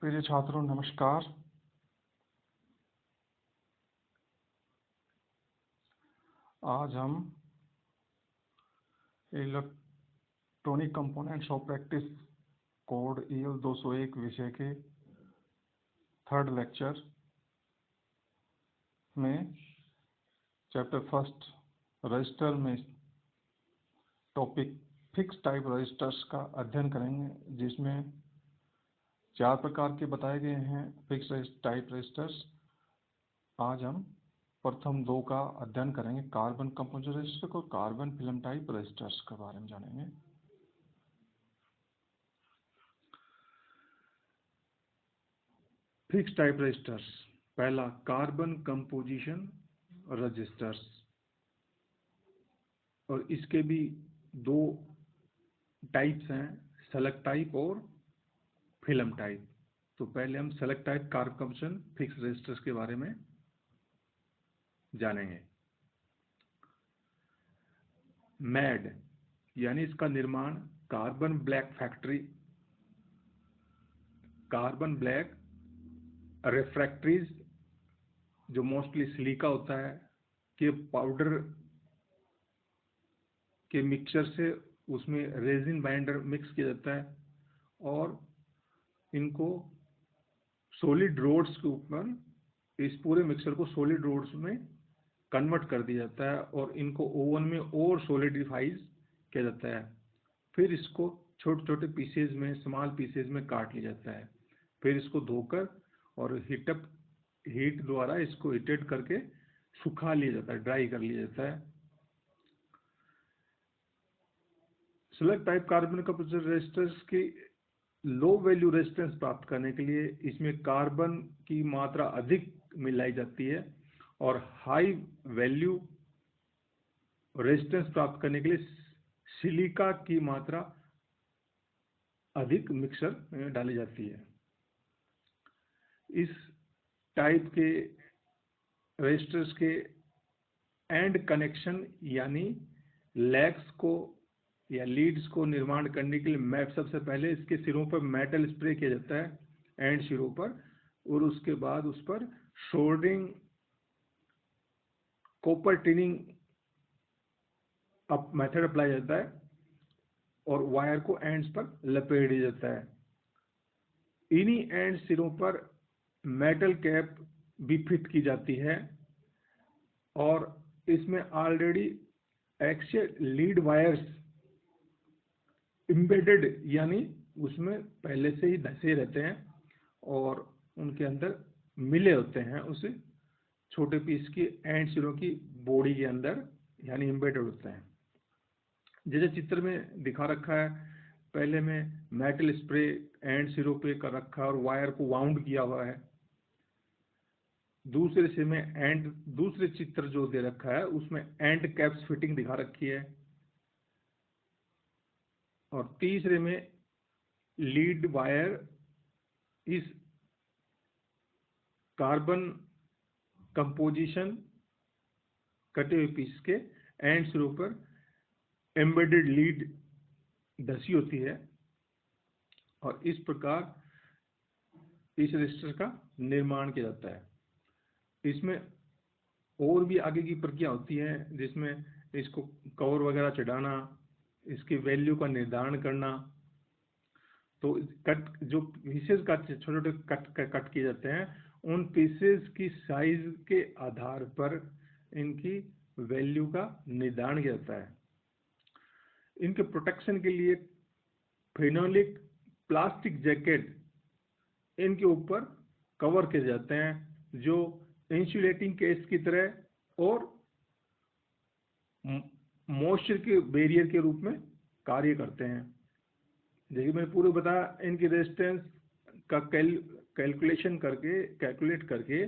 प्रिय छात्रों नमस्कार। आज हम electronic components of practice code EL 201 विषय के थर्ड लेक्चर में चैप्टर फर्स्ट रजिस्टर में टॉपिक फिक्स टाइप रजिस्टर्स का अध्ययन करेंगे, जिसमें 4 प्रकार के बताए गए हैं फिक्स टाइप रजिस्टर्स। आज हम प्रथम 2 का अध्ययन करेंगे, कार्बन कंपोजिट रजिस्टर और कार्बन फिल्म टाइप रजिस्टर्स के बारे में जानेंगे। Fix type registers. पहला, कार्बन कंपोजिशन रजिस्टर्स, और इसके भी 2 टाइप्स हैं, सेलेक्ट टाइप और फिल्म टाइप। तो पहले हम select type carbon composition fix registers के बारे में जानेंगे। मैड यानी इसका निर्माण carbon black factory, carbon black refractories जो मोस्टली सिलिका होता है के पाउडर के मिक्सचर से उसमें रेजिन बाइंडर मिक्स किया जाता है और इनको सॉलिड रोड्स के ऊपर, इस पूरे मिक्सचर को सॉलिड रोड्स में कन्वर्ट कर दिया जाता है और इनको ओवन में और सॉलिडिफाइज किया जाता है। फिर इसको छोटे छोटे पीसेज में, स्मॉल पीसेज में काट लिया जाता है। फिर इसको धोकर और हीट द्वारा इसको हीटेड करके सुखा लिया जाता है, ड्राई कर लिया जाता है। Select type carbon composite registers की लो वैल्यू रेजिस्टेंस प्राप्त करने के लिए इसमें कार्बन की मात्रा अधिक मिलाई जाती है और हाई वैल्यू रेजिस्टेंस प्राप्त करने के लिए सिलिका की मात्रा अधिक मिक्सर में डाली जाती है। इस टाइप के रेजिस्टर्स के एंड कनेक्शन यानी लेग्स को या लीड्स को निर्माण करने के लिए सबसे पहले इसके सिरों पर मेटल स्प्रे किया जाता है एंड सिरों पर, और उसके बाद उस पर soldering copper tinning method apply जाता है और वायर को एंड्स पर लपेट दिया जाता है। इन्हीं एंड सिरों पर मेटल कैप भी फिट की जाती है और इसमें already axial lead wires embedded यानी उसमें पहले से ही धसे रहते हैं और उनके अंदर मिले होते हैं उस छोटे पीस की एंड सिरों की बॉडी के अंदर, यानी एम्बेडेड होते हैं। जैसे चित्र में दिखा रखा है, पहले में मेटल स्प्रे एंड सिरों पे कर रखा है और वायर को वाउंड किया हुआ है। दूसरे से में एंड, दूसरे चित्र जो दे रखा है उसमें एंड कैप्स फिटिंग दिखा रखी है और तीसरे में लीड वायर इस कार्बन कंपोजिशन कटे हुए पीस के एंड सिरों पर एम्बेडेड लीड धसी होती है और इस प्रकार इस रजिस्टर का निर्माण किया जाता है। इसमें और भी आगे की प्रक्रिया होती है, जिसमें इसको कवर वगैरह चढ़ाना, इसकी वैल्यू का निर्धारण करना। तो कट जो पीसेस का छोटे छोटे कट किए जाते हैं, उन पीसेस की साइज के आधार पर इनकी वैल्यू का निर्धारण किया जाता है। इनके प्रोटेक्शन के लिए फेनोलिक प्लास्टिक जैकेट इनके ऊपर कवर किए जाते हैं, जो इंसुलेटिंग केस की तरह और मॉइस्चर के बैरियर के रूप में कार्य करते हैं। देखिए मैंने पूरे बताया, इनकी रेजिस्टेंस का कैलकुलेट करके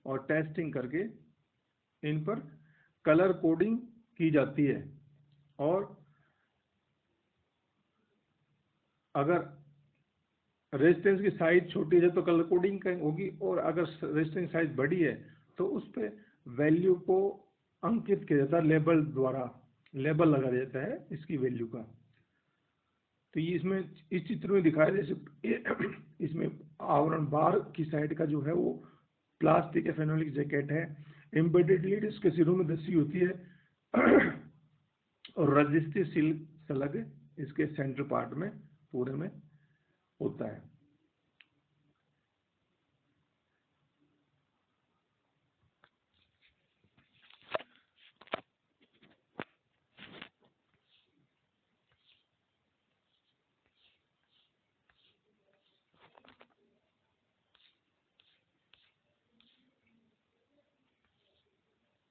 और टेस्टिंग करके इन पर कलर कोडिंग की जाती है। और अगर रेजिस्टेंस की साइज छोटी है तो कलर कोडिंग होगी, और अगर रेजिस्टेंस साइज बड़ी है तो उस पर वैल्यू को अंकित किया जाता है, लेबल द्वारा लेबल लगा जाता है इसकी वैल्यू का। तो ये इसमें इस चित्र में दिखाया जैसे इसमें आवरण बार की साइड का जो है वो प्लास्टिक या फेनोलिक जैकेट है। एम्बेडेड लीड इसके सिरों में धसी होती है और रजिस्ट्री सील सलग इसके सेंटर पार्ट में पूरे में होता है।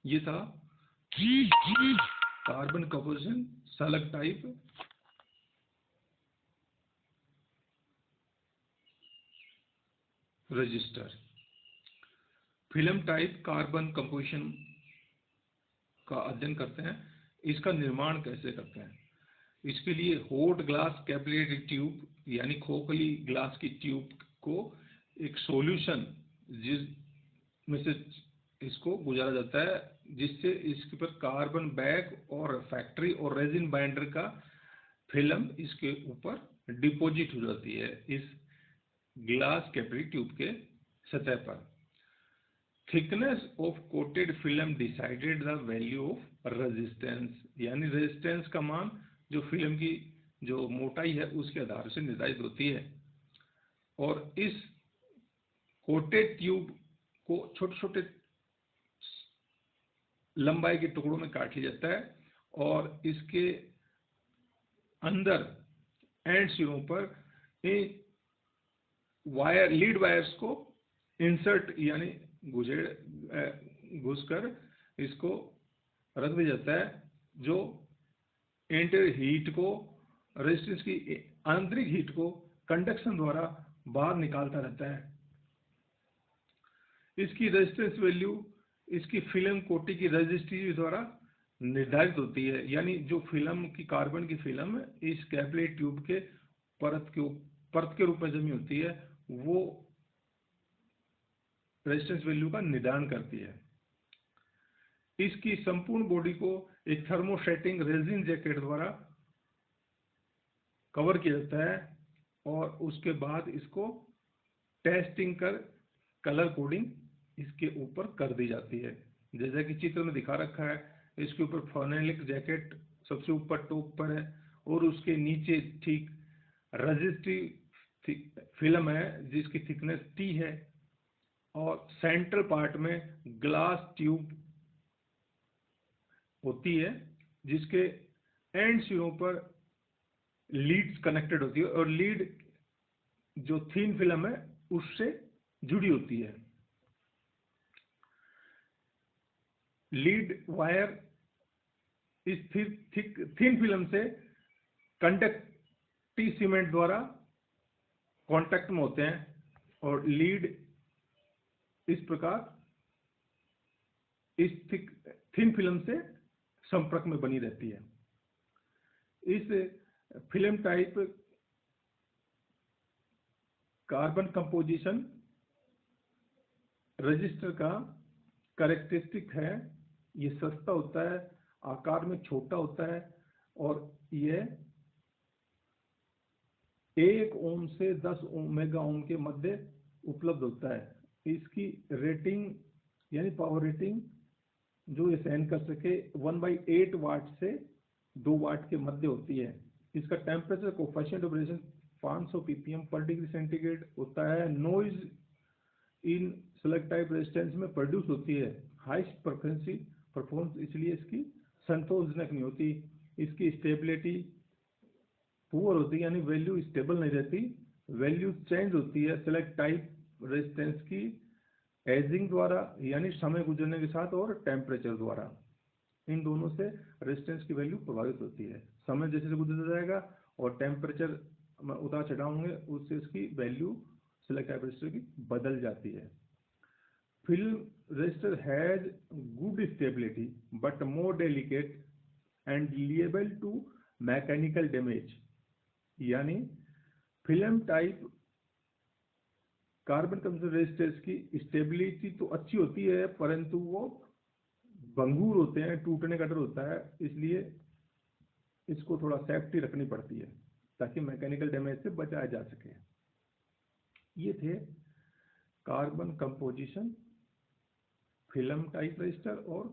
ये था कार्बन कंपोजिशन सलग type register. Film type carbon composition का अध्ययन करते हैं। इसका निर्माण कैसे करते हैं? इसके लिए हॉट ग्लास कैपिलरी ट्यूब यानी खोखली ग्लास की ट्यूब को एक सॉल्यूशन जिसमें से इसको गुजारा जाता है, जिससे इसके ऊपर कार्बन बैग और फैक्ट्री और रेजिन बाइंडर का फिल्म इसके ऊपर डिपॉजिट हो जाती है इस ग्लास कैपिलरी ट्यूब के सतह पर। Thickness of coated film decided the value of resistance, यानी रेजिस्टेंस का मान जो फिल्म की जो मोटाई है उसके आधार से निर्धारित होती है। और इस कोटेड ट्यूब को छोटे छोटे लंबाई के टुकड़ों में काट लिया जाता है और इसके अंदर एंड सिरों पर वायर लीड वायर्स को इंसर्ट यानी घुसकर इसको रख दिया जाता है, जो इंटर हीट को रेजिस्टेंस की आंतरिक हीट को कंडक्शन द्वारा बाहर निकालता रहता है। इसकी रेजिस्टेंस वैल्यू इसकी फिल्म कोटि की रेजिस्टिविटी द्वारा निर्धारित होती है, यानी जो फिल्म की कार्बन की फिल्म इस कैपिलरी ट्यूब के परत के रूप में जमी होती है वो रेजिस्टेंस वैल्यू का निर्धारण करती है। इसकी संपूर्ण बॉडी को एक थर्मोस्टेटिंग रेजिन जैकेट द्वारा कवर किया जाता है और उसके बाद इसको टेस्टिंग कर कलर कोडिंग इसके ऊपर कर दी जाती है। जैसा कि चित्र में दिखा रखा है, इसके ऊपर फेनोलिक जैकेट सबसे ऊपर टॉप पर है और उसके नीचे ठीक रजिस्ट्री फिल्म है जिसकी थिकनेस T है और सेंट्रल पार्ट में ग्लास ट्यूब होती है जिसके एंड सिरों पर लीड्स कनेक्टेड होती है और लीड जो थिन फिल्म है उससे जुड़ी होती है। लीड वायर इस थिन फिल्म से कंडक्टिव सीमेंट द्वारा कांटेक्ट में होते हैं और लीड इस प्रकार इस थिन फिल्म से संपर्क में बनी रहती है। इस film type carbon composition register का कैरेक्टरिस्टिक है, ये सस्ता होता है, आकार में छोटा होता है और यह 1 ओम से 10 मेगा ओम के मध्य उपलब्ध होता है। इसकी रेटिंग यानी पावर रेटिंग जो ये सहन कर सके 1/8 वाट से 2 वाट के मध्य होती है। इसका टेम्परेचर कोफिशिएंट ऑपरेशन 500 ppm पर डिग्री सेंटीग्रेड होता है। Noise in select type resistance में प्रोड्यूस होती है। हाईएस्ट परफॉर्मेंस इसलिए इसकी संतोषजनक नहीं होती। इसकी स्टेबिलिटी पुअर होती है, यानी वैल्यू स्टेबल नहीं रहती, वैल्यू चेंज होती है सेलेक्ट टाइप रेजिस्टेंस की एजिंग द्वारा यानी समय गुजरने के साथ और टेम्परेचर द्वारा। इन दोनों से रेजिस्टेंस की वैल्यू प्रभावित होती है। समय जैसे से गुजरता जाएगा और टेम्परेचर उतार चढ़ाव होंगे उससे इसकी वैल्यू सेलेक्ट टाइप रेजिस्टर की बदल जाती है। Film resistor has good stability but more delicate and liable to mechanical damage, यानी film type carbon composition resistance की स्टेबिलिटी तो अच्छी होती है परंतु वो भंगुर होते हैं, टूटने का डर होता है, इसलिए इसको थोड़ा सेफ्टी रखनी पड़ती है। ताकि मैकेनिकल डैमेज से बचाया जा सके। ये थे carbon composition, film type register और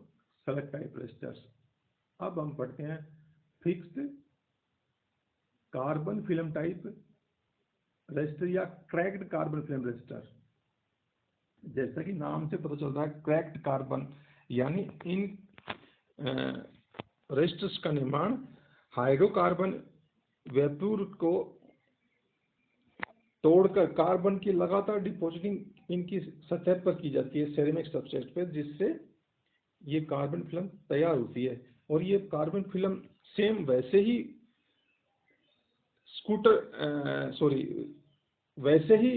सेलेक्ट टाइप रजिस्टर्स। अब हम पढ़ते हैं fixed carbon film type register या क्रैक्ड कार्बन फिल्म रजिस्टर। जैसा कि नाम से पता चल रहा है, क्रैक्ड कार्बन यानी इन रजिस्टर्स का निर्माण हाइड्रोकार्बन वेपर को तोड़कर कार्बन की लगातार डिपॉजिटिंग इनकी सतह पर की जाती है, सेरेमिक सबस्ट्रेट पर, जिससे ये कार्बन फिल्म तैयार होती है। और ये कार्बन फिल्म सेम वैसे ही वैसे ही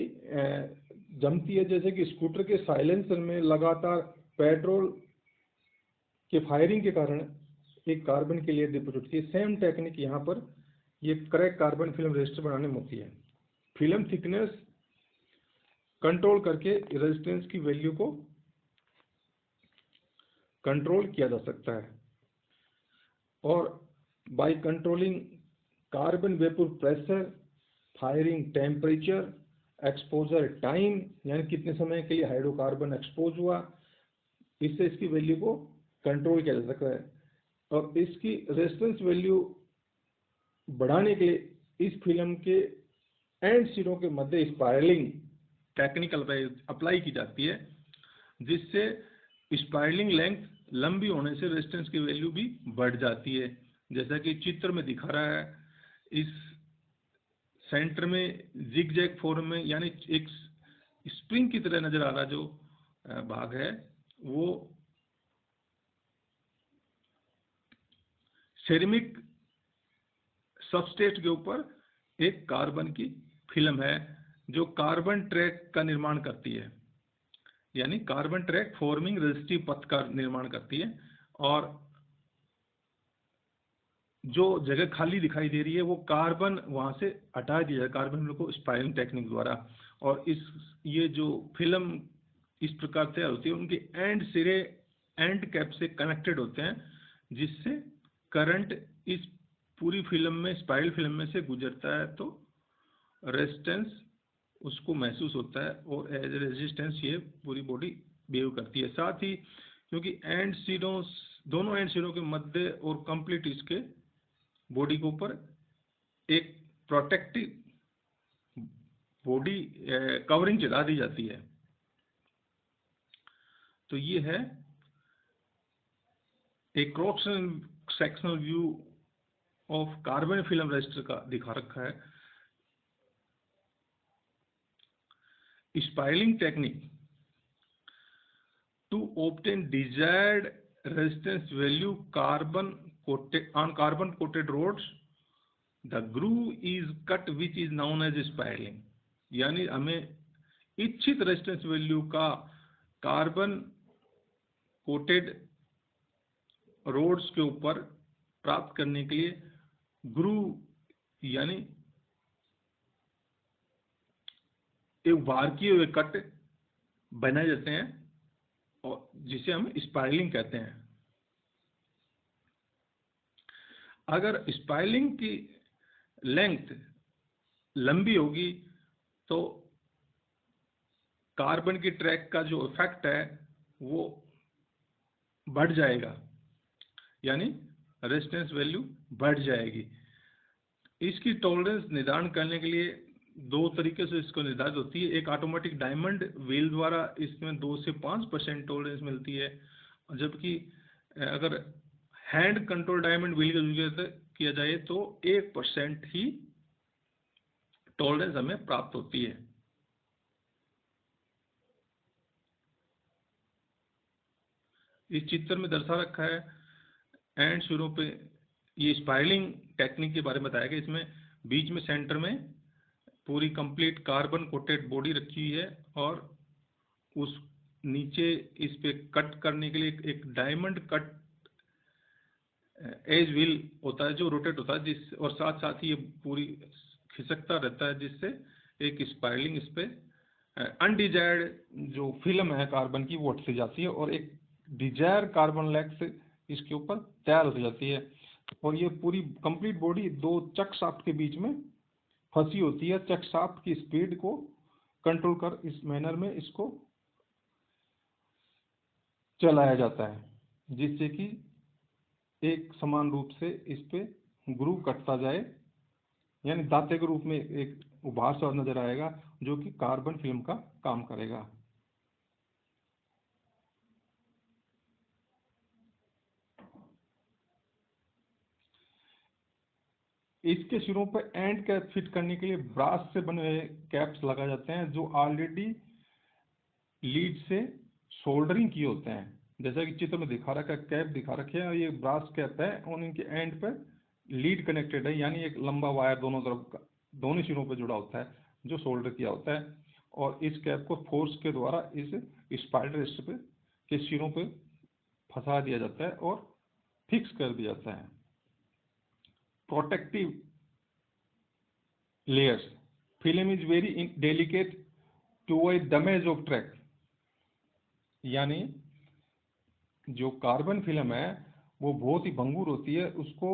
जमती है जैसे कि स्कूटर के साइलेंसर में लगातार पेट्रोल के फायरिंग के कारण एक कार्बन के लिए डिपॉजिट होती है। सेम टेक्निक यहाँ पर ये क्रैक कार्बन फिल्म रजिस्टर बनाने में होती है। फिल्म थिकनेस कंट्रोल करके रेजिस्टेंस की वैल्यू को कंट्रोल किया जा सकता है, और by controlling carbon vapour pressure, firing temperature, exposure time यानी कितने समय के लिए हाइड्रोकार्बन एक्सपोज हुआ, इससे इसकी वैल्यू को कंट्रोल किया जा सकता है। और इसकी रेजिस्टेंस वैल्यू बढ़ाने के लिए इस फिल्म के एंड सिरों के मध्य स्पायरलिंग टेक्निकल अप्लाई की जाती है, जिससे स्पायरलिंग लेंथ लंबी होने से रेजिस्टेंस की वैल्यू भी बढ़ जाती है। जैसा कि चित्र में दिखा रहा है, इस सेंटर में जिग जैग फॉर्म में यानी एक स्प्रिंग की तरह नजर आ रहा जो भाग है, वो सेरेमिक सबस्ट्रेट के ऊपर एक कार्बन की फिल्म है जो कार्बन ट्रैक का निर्माण करती है, यानी कार्बन ट्रैक फॉर्मिंग रेजिस्टिव पथ का निर्माण करती है। और जो जगह खाली दिखाई दे रही है वो कार्बन वहां से हटा दिया जाए कार्बन को स्पायरलिंग टेक्निक द्वारा। और ये जो फिल्म इस प्रकार तैयार होती है, उनके एंड सिरे एंड कैप से कनेक्टेड होते हैं, जिससे करंट इस पूरी फिल्म में, स्पाइरल फिल्म में से गुजरता है, तो रेजिस्टेंस उसको महसूस होता है और एज ए रेजिस्टेंस ये पूरी बॉडी बिहेव करती है। साथ ही क्योंकि दोनों एंड सिरों के मध्य और कंप्लीट इसके बॉडी के ऊपर एक प्रोटेक्टिव बॉडी कवरिंग चढ़ा दी जाती है। तो ये है एक cross sectional view of carbon film register का दिखा रखा है। Spiralling technique to obtain desired resistance value on carbon coated rods, the groove is cut which is known as spiraling। यानी हमें इच्छित रेजिस्टेंस वैल्यू का कार्बन कोटेड रोड्स के ऊपर प्राप्त करने के लिए ग्रूव यानी एक बार किए हुए कट बनाए जाते हैं, और जिसे हम स्पायरलिंग कहते हैं। अगर स्पायरलिंग की लेंथ लंबी होगी तो कार्बन की ट्रैक का जो इफेक्ट है वो बढ़ जाएगा, यानी रेजिस्टेंस वैल्यू बढ़ जाएगी। इसकी टॉलरेंस निर्धारण करने के लिए दो तरीके से इसको निर्धारित होती है। एक ऑटोमेटिक डायमंड व्हील द्वारा इसमें 2 से 5% टॉलरेंस मिलती है, जबकि अगर हैंड कंट्रोल डायमंड व्हील का यूज किया जाए तो 1% ही टॉलरेंस हमें प्राप्त होती है। इस चित्र में दर्शा रखा है एंड शुरू पे ये स्पायरलिंग टेक्निक के बारे में बताया गया। इसमें बीच में सेंटर में पूरी कंप्लीट कार्बन कोटेड बॉडी रखी हुई है, और उस नीचे इस पे कट करने के लिए एक डायमंड कट एज व्हील होता है जो रोटेट होता है, और साथ साथ ही ये पूरी खिसकता रहता है, जिससे एक स्पायरलिंग इस पे अनडिजायर्ड जो फिल्म है कार्बन की वो हटती जाती है, और एक डिजायर कार्बन लेग्स इसके ऊपर तैयार हो जाती है। और ये पूरी कंप्लीट बॉडी 2 चक शाफ्ट के बीच में फंसी होती है, चक शाफ्ट की स्पीड को कंट्रोल कर इस मैनर में इसको चलाया जाता है, जिससे कि एक समान रूप से इस पे ग्रूव कटता जाए, यानी दांते के रूप में एक उभार सा नजर आएगा, जो कि कार्बन फिल्म का काम करेगा। इसके सिरों पर एंड कैप फिट करने के लिए ब्रास से बने हुए कैप्स लगाए जाते हैं, जो ऑलरेडी लीड से सोल्डरिंग किए होते हैं। जैसा कि चित्र में दिखा रखा है, कैप दिखा रखे हैं, और ये ब्रास कैप है और इनके एंड पर लीड कनेक्टेड है, यानी एक लंबा वायर दोनों तरफ का, दोनों सिरों पर जुड़ा होता है, जो सोल्डर किया होता है। और इस कैप को फोर्स के द्वारा इस स्पाइडर स्ट्रिप के सिरों पर फंसा दिया जाता है और फिक्स कर दिया जाता है। Protective layers. Film is very delicate to avoid damage of track. यानी जो कार्बन फिल्म है वो बहुत ही भंगुर होती है, उसको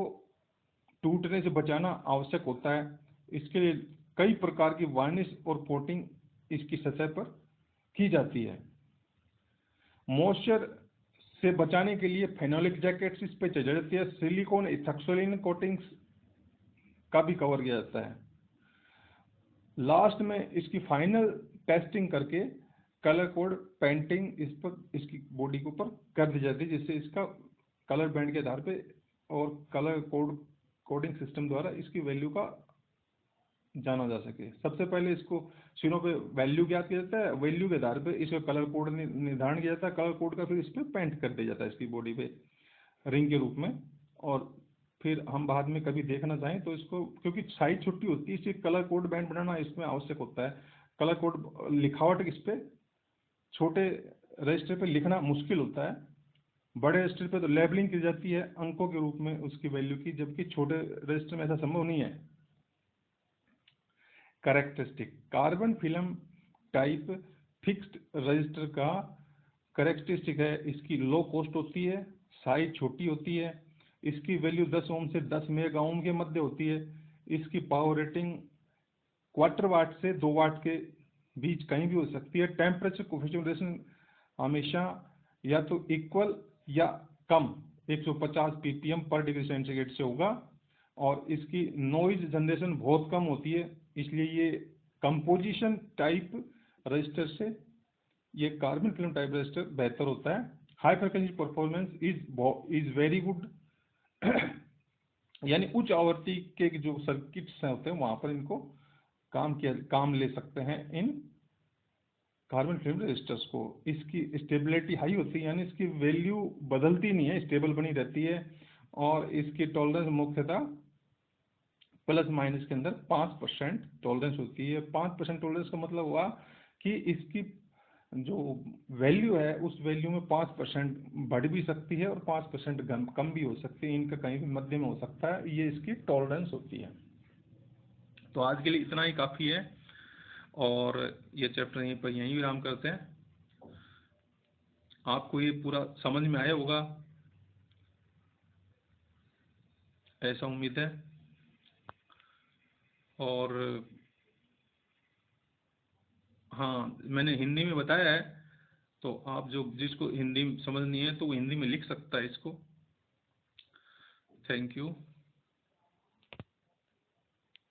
टूटने से बचाना आवश्यक होता है। इसके लिए कई प्रकार की वार्निश और कोटिंग इसकी सतह पर की जाती है। मॉइस्चर से बचाने के लिए फेनोलिक जैकेट्स इस पर चढ़ाई जाती है। सिलिकॉन इथैक्सोलिन कोटिंग्स का भी कवर किया जाता है। लास्ट में इसकी फाइनल टेस्टिंग करके कलर कोड पेंटिंग इस पर इसकी बॉडी के ऊपर कर दी जाती है, जिससे इसका कलर बैंड के आधार पे और कलर कोडिंग सिस्टम द्वारा इसकी वैल्यू का जाना जा सके। सबसे पहले इसको सिरों पे वैल्यू ज्ञात किया जाता है, वैल्यू के आधार पे इसका कलर कोड निर्धारण किया जाता है, कलर कोड का फिर इस पर पेंट कर दिया जाता है इसकी बॉडी पे रिंग के रूप में। और फिर हम बाद में कभी देखना चाहें तो इसको, क्योंकि साइज छोटी होती है इसलिए कलर कोड बैंड बनाना इसमें आवश्यक होता है। कलर कोड लिखावट इस पे छोटे रजिस्टर पे लिखना मुश्किल होता है, बड़े रजिस्टर पे तो लेबलिंग की जाती है अंकों के रूप में उसकी वैल्यू की, जबकि छोटे रजिस्टर में ऐसा संभव नहीं है। Characteristic carbon film type fixed register का कैरेक्टरिस्टिक है, इसकी लो कॉस्ट होती है, साइज छोटी होती है, इसकी वैल्यू 10 ओम से 10 मेगा ओम के मध्य होती है, इसकी पावर रेटिंग क्वार्टर वाट से 2 वाट के बीच कहीं भी हो सकती है। टेम्परेचर कोफिशिएंट हमेशा या तो इक्वल या कम 150 ppm पर डिग्री सेंटीग्रेड से होगा, और इसकी नॉइज जनरेशन बहुत कम होती है, इसलिए ये कंपोजिशन टाइप रजिस्टर से ये कार्बन फिल्म टाइप रजिस्टर बेहतर होता है। High frequency performance is very good, यानी उच्च आवृत्ति के जो सर्किट्स होते हैं वहां पर इनको काम ले सकते हैं इन कार्बन फिल्म रजिस्टर्स को। इसकी स्टेबिलिटी हाई होती है, यानी इसकी वैल्यू बदलती नहीं है, स्टेबल बनी रहती है। और इसकी टॉलरेंस मुख्यतः प्लस माइनस के अंदर 5% टॉलरेंस होती है। 5% टॉलरेंस का मतलब हुआ कि इसकी जो वैल्यू है उस वैल्यू में 5% बढ़ भी सकती है और 5% कम भी हो सकती है, इनका कहीं भी मध्य में हो सकता है, ये इसकी टॉलरेंस होती है। तो आज के लिए इतना ही काफ़ी है, और ये चैप्टर यहीं पर यहीं विराम करते हैं। आपको ये पूरा समझ में आया होगा, ऐसा उम्मीद है। और हाँ, मैंने हिंदी में बताया है, तो आप जो जिसको हिंदी समझ नहीं है तो वो हिंदी में लिख सकता है इसको। Thank you.